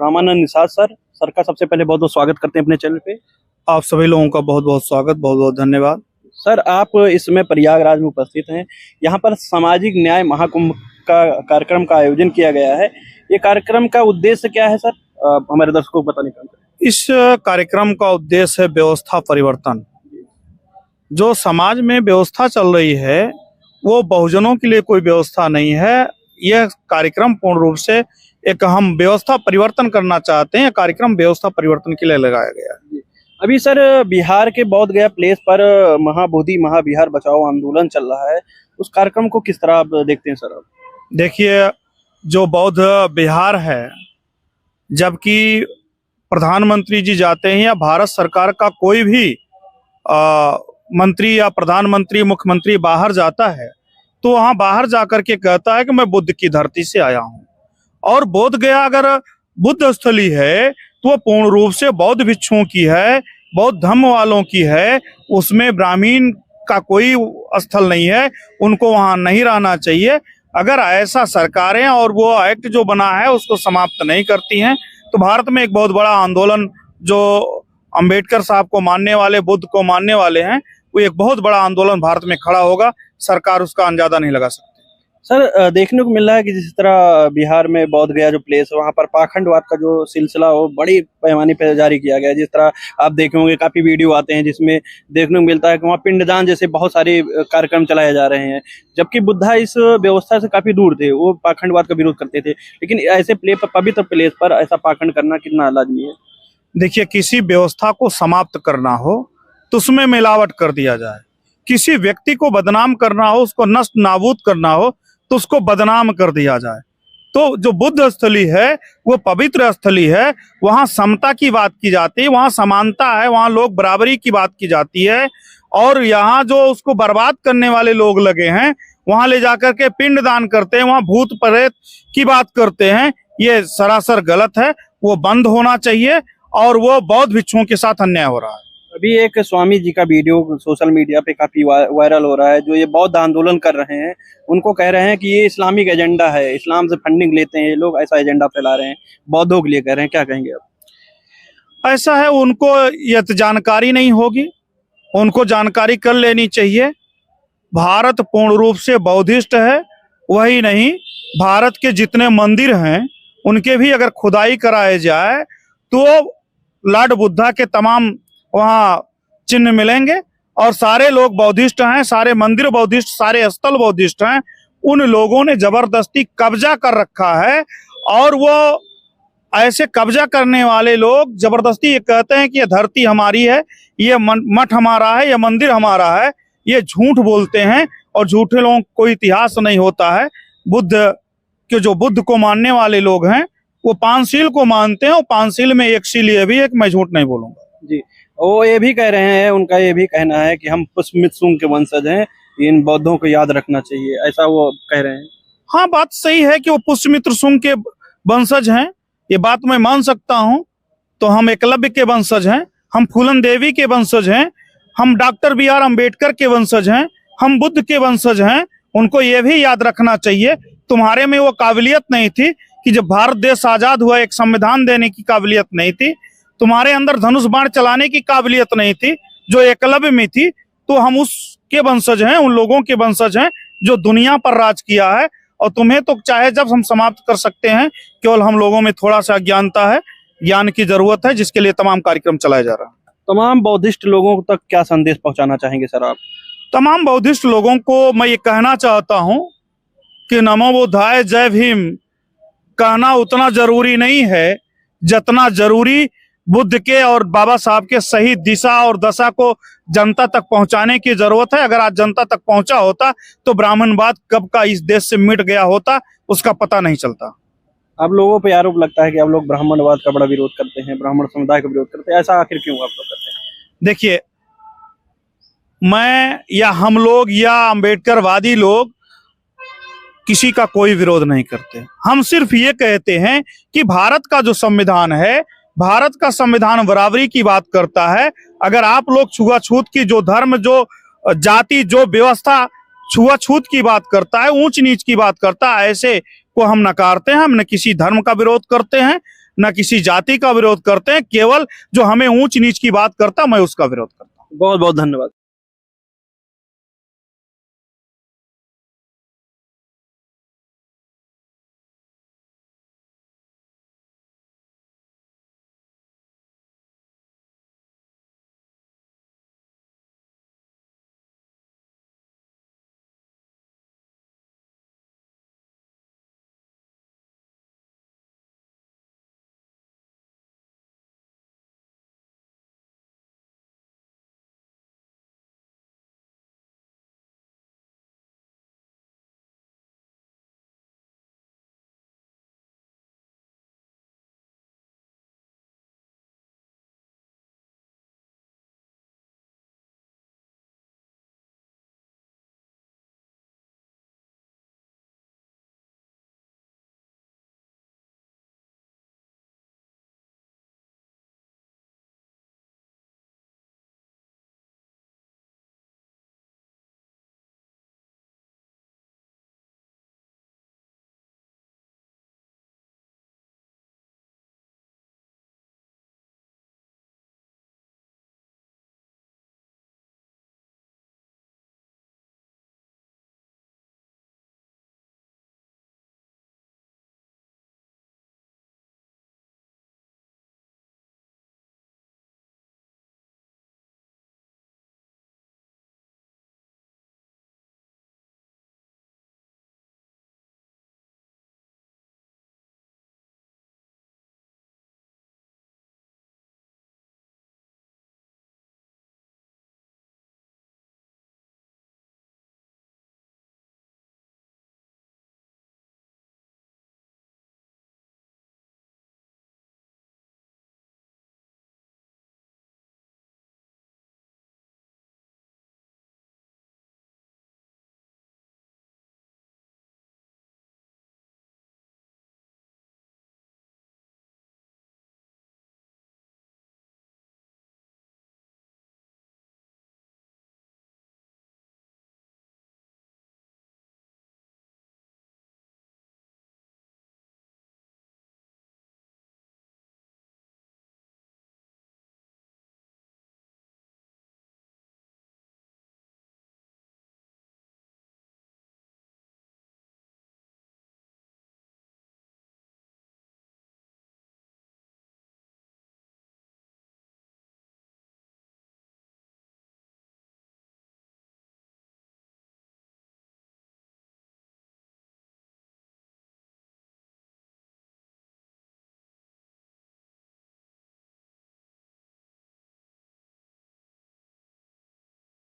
Ramanand Nishad sir का सबसे पहले बहुत बहुत स्वागत करते हैं अपने चैनल पे। आप सभी लोगों का बहुत बहुत स्वागत, बहुत बहुत धन्यवाद। सर, आप इस समय प्रयागराज में उपस्थित हैं। यहाँ पर सामाजिक न्याय महाकुंभ का कार्यक्रम का आयोजन किया गया है। ये कार्यक्रम का उद्देश्य क्या है सर, हमारे दर्शकों को बताने का? इस कार्यक्रम का उद्देश्य है व्यवस्था परिवर्तन। जो समाज में व्यवस्था चल रही है वो बहुजनों के लिए कोई व्यवस्था नहीं है। यह कार्यक्रम पूर्ण रूप से एक हम व्यवस्था परिवर्तन करना चाहते हैं। कार्यक्रम व्यवस्था परिवर्तन के लिए लगाया गया है। अभी सर बिहार के बोध गया प्लेस पर महाबोधि महाविहार बचाओ आंदोलन चल रहा है, उस कार्यक्रम को किस तरह आप देखते हैं सर? आप देखिए, जो बौद्ध विहार है, जबकि प्रधानमंत्री जी जाते हैं या भारत सरकार का कोई भी मंत्री या प्रधानमंत्री मुख्यमंत्री बाहर जाता है तो वहां बाहर जाकर के कहता है कि मैं बुद्ध की धरती से आया हूं। और बोध गया अगर बुद्ध स्थली है तो वो पूर्ण रूप से बौद्ध भिक्षुओं की है, बौद्ध धर्म वालों की है। उसमें ब्राह्मीण का कोई स्थल नहीं है, उनको वहां नहीं रहना चाहिए। अगर ऐसा सरकारें और वो एक्ट जो बना है उसको समाप्त नहीं करती हैं तो भारत में एक बहुत बड़ा आंदोलन, जो अंबेडकर साहब को मानने वाले, बुद्ध को मानने वाले हैं, वो एक बहुत बड़ा आंदोलन भारत में खड़ा होगा। सरकार उसका अंदाजा नहीं लगा सकती। सर, देखने को मिल रहा है कि जिस तरह बिहार में बोध गया जो प्लेस है वहाँ पर पाखंडवाद का जो सिलसिला वो बड़ी पैमाने पर जारी किया गया है। जिस तरह आप देखे होंगे काफी वीडियो आते हैं जिसमें देखने को मिलता है कि वहाँ पिंडदान जैसे बहुत सारे कार्यक्रम चलाए जा रहे हैं, जबकि बुद्धा इस व्यवस्था से काफी दूर थे। वो पाखंडवाद का विरोध करते थे, लेकिन ऐसे पवित्र प्लेस पर ऐसा पाखंड करना कितना लाजमी है? देखिए, किसी व्यवस्था को समाप्त करना हो तो उसमें मिलावट कर दिया जाए। किसी व्यक्ति को बदनाम करना हो, उसको नष्ट नाबूद करना हो तो उसको बदनाम कर दिया जाए। तो जो बुद्ध स्थली है वो पवित्र स्थली है, वहां समता की बात की जाती है, वहां समानता है, वहां लोग बराबरी की बात की जाती है। और यहाँ जो उसको बर्बाद करने वाले लोग लगे हैं वहां ले जाकर के पिंड दान करते हैं, वहां भूत प्रेत की बात करते हैं, ये सरासर गलत है। वो बंद होना चाहिए और वो बौद्ध भिक्षुओं के साथ अन्याय हो रहा है। अभी एक स्वामी जी का वीडियो सोशल मीडिया पे काफी वायरल हो रहा है, जो ये बौद्ध आंदोलन कर रहे हैं। उनको कह रहे हैं कि ये इस्लामिक एजेंडा है, इस्लाम से फंडिंग लेते हैं ये लोग, ऐसा एजेंडा फैला रहे हैं, बौद्धों के लिए कह रहे हैं। क्या कहेंगे आप? ऐसा है, उनको ये जानकारी नहीं होगी, उनको जानकारी कर लेनी चाहिए। भारत पूर्ण रूप से बौद्धिस्ट है। वही नहीं, भारत के जितने मंदिर हैं उनके भी अगर खुदाई कराए जाए तो लॉर्ड बुद्धा के तमाम वहाँ चिन्ह मिलेंगे और सारे लोग बौद्धिस्ट हैं, सारे मंदिर बौद्धिस्ट, सारे स्थल बौद्धिस्ट हैं। उन लोगों ने जबरदस्ती कब्जा कर रखा है और वो ऐसे कब्जा करने वाले लोग जबरदस्ती ये कहते हैं कि ये धरती हमारी है, ये मठ हमारा है, ये मंदिर हमारा है। ये झूठ बोलते हैं और झूठे लोगों को इतिहास नहीं होता है। बुद्ध के जो बुद्ध को मानने वाले लोग हैं वो पांचशील को मानते हैं और पांचशील में एक शील ये भी है कि मैं झूठ नहीं बोलूंगा। जी, वो ये भी कह रहे हैं, उनका ये भी कहना है कि हम पुष्पमित्र के वंशज हैं, इन बौद्धों को याद रखना चाहिए, ऐसा वो कह रहे हैं। हाँ, बात सही है कि वो पुष्पमित्र शुंग के वंशज हैं, ये बात मैं मान सकता हूँ। तो हम एकलव्य के वंशज हैं, हम फूलन देवी के वंशज हैं, हम डॉक्टर BR अम्बेडकर के वंशज हैं, हम बुद्ध के वंशज हैं। उनको ये भी याद रखना चाहिए, तुम्हारे में वो काबिलियत नहीं थी कि जब भारत देश आजाद हुआ एक संविधान देने की काबिलियत नहीं थी, तुम्हारे अंदर धनुष बाण चलाने की काबिलियत नहीं थी जो एकलव्य में थी। तो हम उसके वंशज हैं, उन लोगों के वंशज हैं जो दुनिया पर राज किया है। और तुम्हें तो चाहे जब हम समाप्त कर सकते हैं, केवल हम लोगों में थोड़ा सा अज्ञानता है, ज्ञान की जरूरत है, जिसके लिए तमाम कार्यक्रम चलाया जा रहा है। तमाम बौद्धिस्ट लोगों तक क्या संदेश पहुंचाना चाहेंगे सर आप? तमाम बौद्धिस्ट लोगों को मैं ये कहना चाहता हूँ कि नमो बुद्धाय, जय भीम कहना उतना जरूरी नहीं है जितना जरूरी बुद्ध के और बाबा साहब के सही दिशा और दशा को जनता तक पहुंचाने की जरूरत है। अगर आज जनता तक पहुंचा होता तो ब्राह्मणवाद कब का इस देश से मिट गया होता, उसका पता नहीं चलता। आप लोगों पे आरोप लगता है कि आप लोग ब्राह्मणवाद का बड़ा विरोध करते हैं, ब्राह्मण समुदाय का विरोध करते हैं, ऐसा आखिर क्यों आप लोग करते हैं? देखिए, मैं या हम लोग या अम्बेडकरवादी लोग किसी का कोई विरोध नहीं करते। हम सिर्फ ये कहते हैं कि भारत का जो संविधान है, भारत का संविधान बराबरी की बात करता है। अगर आप लोग छुआछूत की, जो धर्म, जो जाति, जो व्यवस्था छुआछूत की बात करता है, ऊंच नीच की बात करता है, ऐसे को हम नकारते हैं। हम न किसी धर्म का विरोध करते हैं, न किसी जाति का विरोध करते हैं। केवल जो हमें ऊंच नीच की बात करता, मैं उसका विरोध करता हूं। बहुत बहुत धन्यवाद।